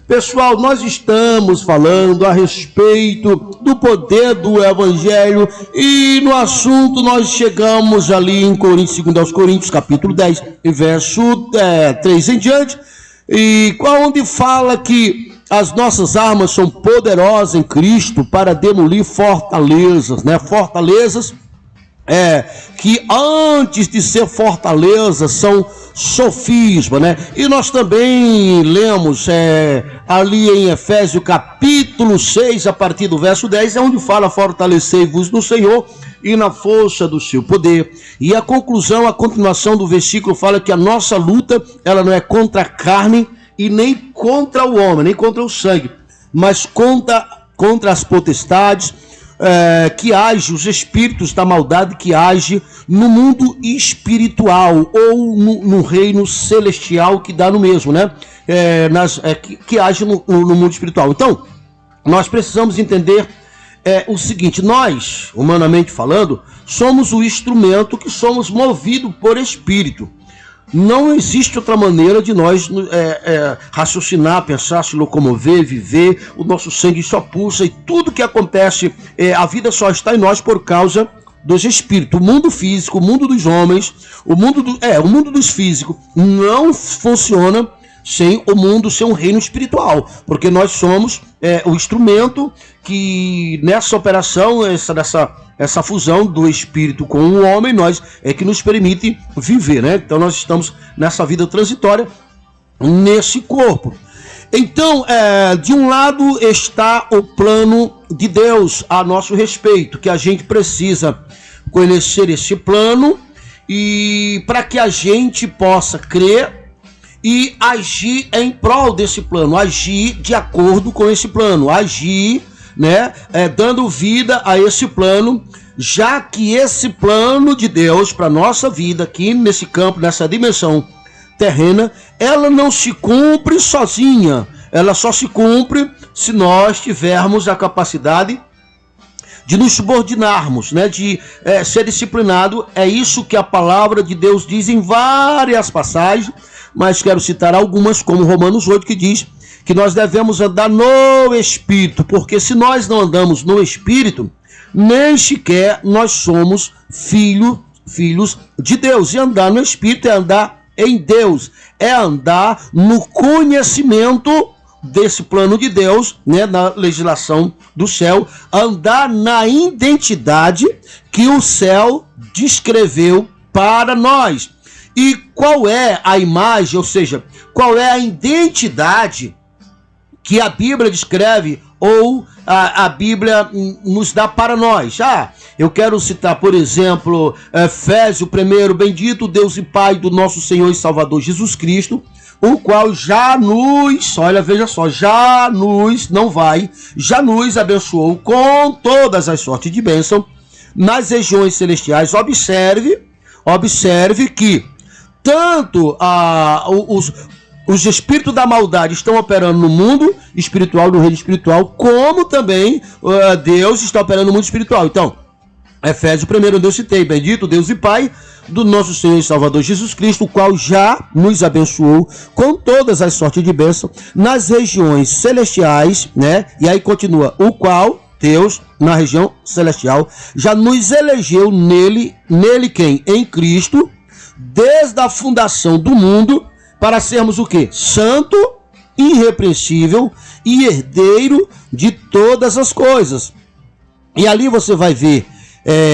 Pessoal, nós estamos falando a respeito do poder do Evangelho e no assunto nós chegamos ali em Coríntios, 2 Coríntios, capítulo 10, verso 3 em diante, e onde fala que as nossas armas são poderosas em Cristo para demolir fortalezas, né? Fortalezas que antes de ser fortalezas são sofisma, né? E nós também lemos ali em Efésios capítulo 6, a partir do verso 10, onde fala: fortalecei-vos no Senhor e na força do seu poder. E a conclusão, a continuação do versículo fala que a nossa luta, ela não é contra a carne e nem contra o homem, nem contra o sangue, mas contra as potestades, que age, os espíritos da maldade que age no mundo espiritual ou no reino celestial, que dá no mesmo, né? Que age no mundo espiritual. Então, nós precisamos entender o seguinte: nós, humanamente falando, somos o instrumento que somos movidos por espírito. Não existe outra maneira de nós raciocinar, pensar, se locomover, viver. O nosso sangue só pulsa e tudo que acontece, a vida só está em nós por causa dos espíritos. O mundo físico, o mundo dos homens, o mundo dos físicos não funciona sem o mundo, sem um reino espiritual, porque nós somos o instrumento que nessa operação, essa fusão do espírito com o homem, nós que nos permite viver, né? Então nós estamos nessa vida transitória, nesse corpo. Então, de um lado está o plano de Deus a nosso respeito, que a gente precisa conhecer esse plano e para que a gente possa crer e agir em prol desse plano, agir de acordo com esse plano, agir, né, dando vida a esse plano, já que esse plano de Deus para nossa vida aqui nesse campo, nessa dimensão terrena, ela não se cumpre sozinha, ela só se cumpre se nós tivermos a capacidade de nos subordinarmos, né, de ser disciplinado. É isso que a palavra de Deus diz em várias passagens, mas quero citar algumas, como Romanos 8, que diz que nós devemos andar no Espírito, porque se nós não andamos no Espírito, nem sequer nós somos filhos de Deus. E andar no Espírito é andar em Deus, é andar no conhecimento desse plano de Deus, né, na legislação do céu, andar na identidade que o céu descreveu para nós. E qual é a imagem, ou seja, qual é a identidade que a Bíblia descreve ou a Bíblia nos dá para nós? Eu quero citar, por exemplo, Efésios 1, bendito Deus e Pai do nosso Senhor e Salvador Jesus Cristo, o qual já nos abençoou com todas as sortes de bênção nas regiões celestiais. Observe que tanto os espíritos da maldade estão operando no mundo espiritual, no reino espiritual, como também Deus está operando no mundo espiritual. Então, Efésios 1, onde eu citei, bendito Deus e Pai do nosso Senhor e Salvador Jesus Cristo, o qual já nos abençoou com todas as sortes de bênção nas regiões celestiais, né? E aí continua, o qual Deus, na região celestial, já nos elegeu nele quem? Em Cristo, desde a fundação do mundo, para sermos o quê? Santo, irrepreensível e herdeiro de todas as coisas. E ali você vai ver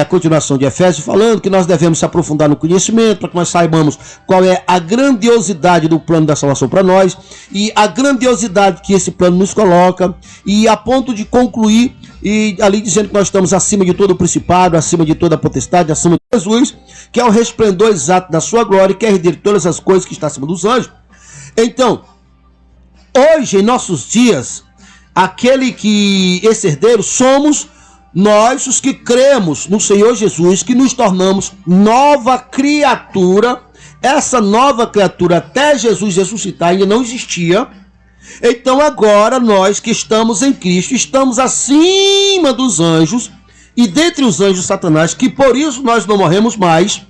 a continuação de Efésios falando que nós devemos se aprofundar no conhecimento para que nós saibamos qual é a grandiosidade do plano da salvação para nós e a grandiosidade que esse plano nos coloca, e a ponto de concluir e ali dizendo que nós estamos acima de todo o principado, acima de toda a potestade, acima de Jesus, que é o resplendor exato da sua glória, que é herdeiro de todas as coisas, que está acima dos anjos. Então, hoje em nossos dias, esse herdeiro somos nós, os que cremos no Senhor Jesus, que nos tornamos nova criatura. Essa nova criatura, até Jesus ressuscitar, ainda não existia. Então agora nós que estamos em Cristo, estamos acima dos anjos, e dentre os anjos Satanás, que por isso nós não morremos mais.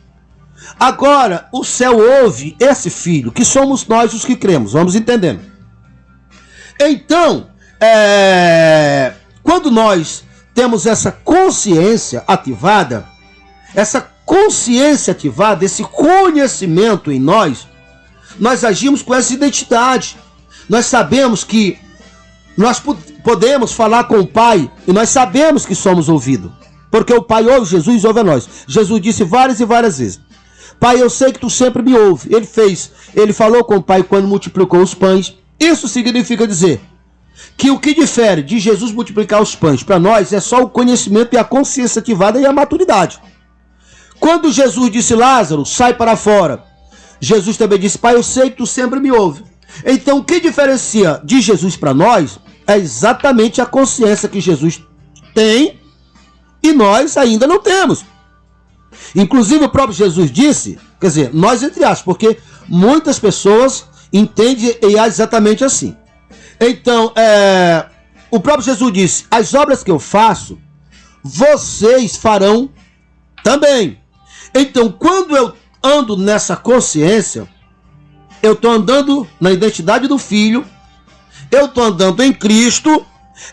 Agora o céu ouve esse filho, que somos nós os que cremos, vamos entendendo. Então, quando nós temos essa consciência ativada, esse conhecimento em nós agimos com essa identidade. Nós sabemos que nós podemos falar com o Pai e nós sabemos que somos ouvidos. Porque o Pai ouve Jesus, ouve a nós. Jesus disse várias e várias vezes: Pai, eu sei que tu sempre me ouve. Ele falou com o Pai quando multiplicou os pães. Isso significa dizer que o que difere de Jesus multiplicar os pães para nós é só o conhecimento e a consciência ativada e a maturidade. Quando Jesus disse: Lázaro, sai para fora, Jesus também disse: Pai, eu sei que tu sempre me ouve. Então o que diferencia de Jesus para nós é exatamente a consciência que Jesus tem e nós ainda não temos. Inclusive o próprio Jesus disse, quer dizer, nós entre aspas, porque muitas pessoas entendem e é exatamente assim. Então, o próprio Jesus disse: as obras que eu faço, vocês farão também. Então, quando eu ando nessa consciência, eu estou andando na identidade do Filho, eu estou andando em Cristo,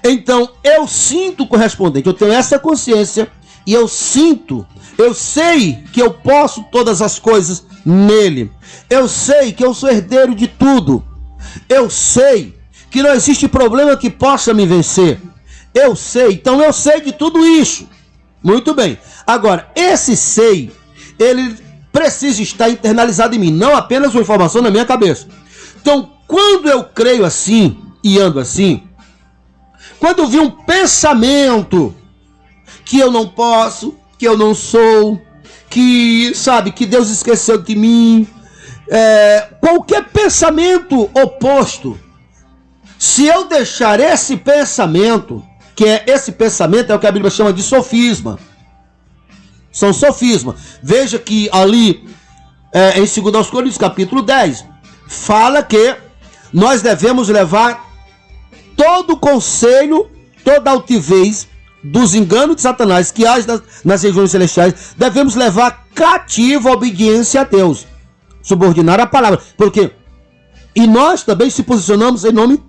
então eu sinto correspondente, eu tenho essa consciência e eu sei que eu posso todas as coisas nele, eu sei que eu sou herdeiro de tudo, eu sei que não existe problema que possa me vencer, então eu sei de tudo isso. Muito bem, agora esse sei, ele precisa estar internalizado em mim, não apenas uma informação na minha cabeça. Então, quando eu creio assim e ando assim, quando eu vi um pensamento que eu não posso, que eu não sou, que Deus esqueceu de mim, qualquer pensamento oposto, se eu deixar esse pensamento, esse pensamento é o que a Bíblia chama de sofisma. São sofismas. Veja que ali em 2 Coríntios capítulo 10 fala que nós devemos levar todo o conselho, toda a altivez dos enganos de Satanás que age nas regiões celestiais, devemos levar cativo a obediência a Deus, subordinar a palavra, porque e nós também se posicionamos em nome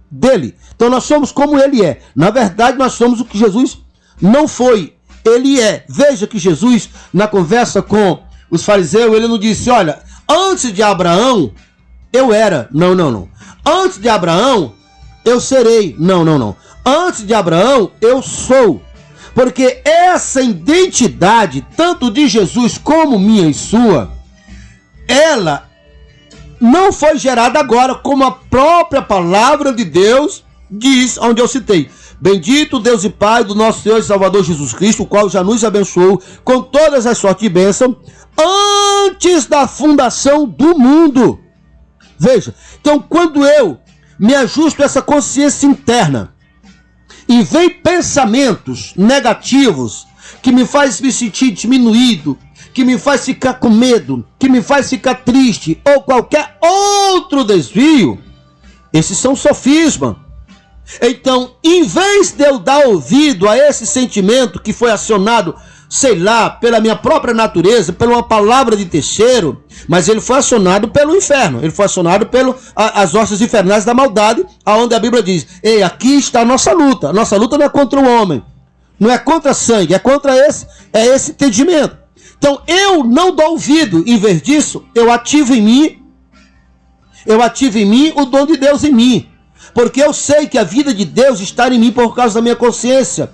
dele. Então nós somos como ele é. Na verdade nós somos o que Jesus não foi, ele é. Veja que Jesus, na conversa com os fariseus, ele não disse: olha, antes de Abraão eu era. Não. Antes de Abraão eu serei. Não. Antes de Abraão eu sou. Porque essa identidade, tanto de Jesus como minha e sua, ela não foi gerada agora, como a própria palavra de Deus diz, onde eu citei: bendito Deus e Pai do nosso Senhor e Salvador Jesus Cristo, o qual já nos abençoou com todas as sortes de bênção antes da fundação do mundo. Veja, então quando eu me ajusto a essa consciência interna e vem pensamentos negativos que me faz me sentir diminuído, que me faz ficar com medo, que me faz ficar triste ou qualquer outro desvio, esses são sofismas. Então, em vez de eu dar ouvido a esse sentimento que foi acionado, sei lá, pela minha própria natureza, pela uma palavra de terceiro, mas ele foi acionado pelo inferno, ele foi acionado pelas hostes infernais da maldade, aonde a Bíblia diz: ei, aqui está a nossa luta não é contra o homem, não é contra sangue, é contra esse entendimento. Então eu não dou ouvido, em vez disso, eu ativo em mim o dom de Deus em mim, porque eu sei que a vida de Deus está em mim por causa da minha consciência.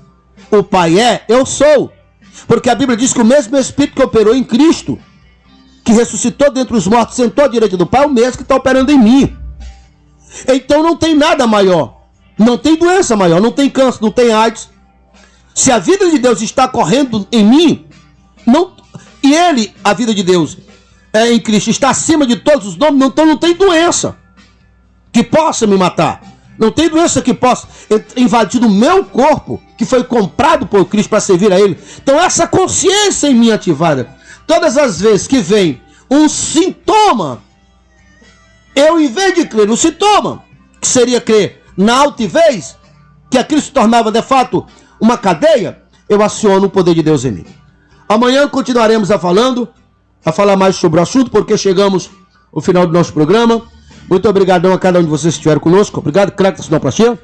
O Pai é, eu sou. Porque a Bíblia diz que o mesmo Espírito que operou em Cristo, que ressuscitou dentre os mortos, sentou à direita do Pai, é o mesmo que está operando em mim. Então não tem nada maior, não tem doença maior, não tem câncer, não tem AIDS. Se a vida de Deus está correndo em mim, e ele, a vida de Deus em Cristo, está acima de todos os nomes, então não tem doença que possa me matar. Não tem doença que possa invadir o meu corpo, que foi comprado por Cristo para servir a Ele. Então essa consciência em mim ativada, todas as vezes que vem um sintoma, eu, em vez de crer no sintoma, que seria crer na altivez, que a Cristo tornava de fato uma cadeia, eu aciono o poder de Deus em mim. Amanhã continuaremos a falar mais sobre o assunto, porque chegamos ao final do nosso programa. Muito obrigadão a cada um de vocês que estiveram conosco. Obrigado, craque da Sinoplastia.